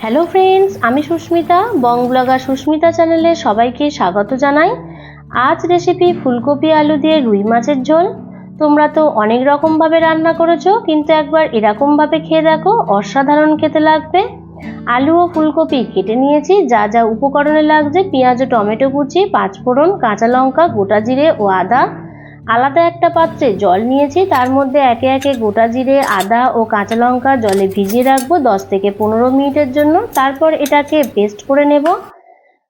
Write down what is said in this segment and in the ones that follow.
Hello friends, আমি সুস্মিতা, বং blogger Susmita চ্যানেলে সবাইকে স্বাগত জানাই। আজ রেসিপি ফুলকপি আলু দিয়ে রুই মাছের ঝোল। তোমরা তো অনেক রকমভাবে রান্না করেছো, কিন্তু একবার এরকমভাবে খেয়ে দেখো, অসাধারণ খেতে লাগবে। আলু ও ফুলকপি কেটে নিয়েছি। যা যা উপকরণে লাগছে: পেঁয়াজ ও টমেটো কুচি, পাঁচফোড়ন, কাঁচা লঙ্কা, গোটা জিরে ও আদা। আলাদা একটা পাত্রে জল নিয়েছি, তার মধ্যে একে একে গোটা জিরে, আদা ও কাঁচা লঙ্কা জলে ভিজিয়ে রাখবো 10 থেকে 15 মিনিটের জন্য। তারপর এটাকে পেস্ট করে নেব।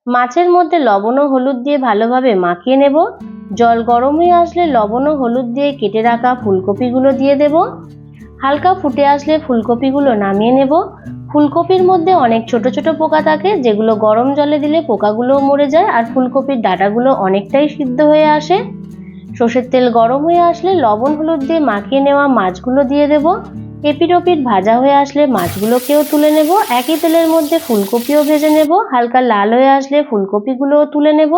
মাছের মধ্যে লবণ ও হলুদ দিয়ে ভালোভাবে মাখিয়ে নেব। জল গরম হয়ে আসলে লবণ ও হলুদ দিয়ে কেটে রাখা ফুলকপিগুলো দিয়ে দেব। হালকা ফুটে আসলে ফুলকপিগুলো নামিয়ে নেব। ফুলকপির মধ্যে অনেক ছোট ছোট পোকা থাকে, যেগুলো গরম জলে দিলে পোকাগুলোও মরে যায় আর ফুলকপির ডাঁটাগুলো অনেকটাই সিদ্ধ হয়ে আসে। সর্ষের তেল গরম হয়ে আসলে লবণ হলুদ দিয়ে মাখিয়ে নেওয়া মাছগুলো দিয়ে দেব। এপিট ওপিট ভাজা হয়ে আসলে মাছগুলোকেও তুলে নেব। একই তেলের মধ্যে ফুলকপিও ভেজে নেব। হালকা লাল হয়ে আসলে ফুলকপিগুলোও তুলে নেব।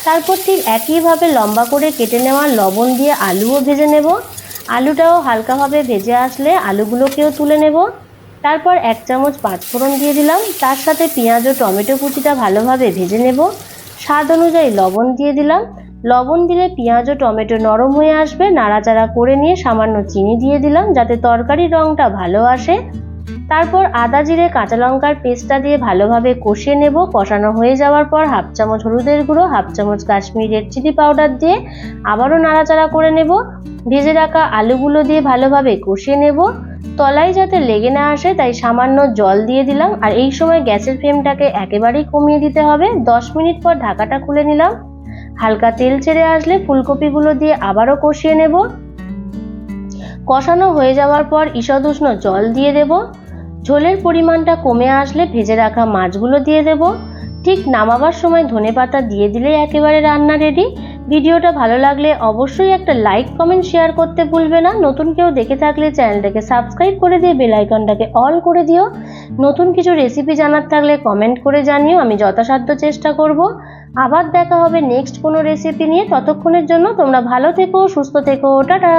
তারপর ঠিক একইভাবে লম্বা করে কেটে নেওয়া লবণ দিয়ে আলুও ভেজে নেব। আলুটাও হালকাভাবে ভেজে আসলে আলুগুলোকেও তুলে নেব। তারপর 1 চামচ পাঁচফোড়ন দিয়ে দিলাম। তার সাথে পেঁয়াজ ও টমেটো কুচিটা ভালোভাবে ভেজে নেব। স্বাদ অনুযায়ী লবণ দিয়ে দিলাম। লবণ দিলে পেঁয়াজ ও টমেটো নরম হয়ে আসবে। নাড়াচাড়া করে নিয়ে সামান্য চিনি দিয়ে দিলাম, যাতে তরকারির রঙটা ভালো আসে। তারপর আদা জিরে কাঁচা লঙ্কার পেস্টটা দিয়ে ভালোভাবে কষিয়ে নেব। কষানো হয়ে যাওয়ার পর 1/2 চামচ হলুদের গুঁড়ো, 1/2 চামচ কাশ্মীরি রেড চিলি পাউডার দিয়ে আবারও নাড়াচাড়া করে নেব। ভেজে রাখা আলুগুলো দিয়ে ভালোভাবে কষিয়ে নেব। তলায় যাতে লেগে না আসে তাই সামান্য জল দিয়ে দিলাম। আর এই সময় গ্যাসের ফ্লেমটাকে একেবারেই কমিয়ে দিতে হবে। 10 মিনিট পর ঢাকাটা খুলে নিলাম। হালকা তেল ছেড়ে আসলে ফুলকপিগুলো দিয়ে আবারও কষিয়ে নেব। কষানো হয়ে যাওয়ার পর ঈষৎ উষ্ণ জল দিয়ে দেব। ঝোলের পরিমাণটা কমে আসলে ভেজে রাখা মাছগুলো দিয়ে দেব। ঠিক নামাবার সময় ধনেপাতা দিয়ে দিলেই একেবারে রান্না রেডি। ভিডিওটা ভালো লাগলে অবশ্যই একটা লাইক কমেন্ট শেয়ার করতে ভুলবে না। নতুন কেউ দেখে থাকলে চ্যানেলটাকে সাবস্ক্রাইব করে দিয়ে বেল আইকনটাকে অল করে দিও। নতুন কিছু রেসিপি জানার থাকলে কমেন্ট করে জানিও, আমি যথাসাধ্য চেষ্টা করব। আবার দেখা হবে নেক্সট কোনো রেসিপি নিয়ে। ততক্ষণের জন্য তোমরা ভালো থেকো, সুস্থ থেকো, টাটা।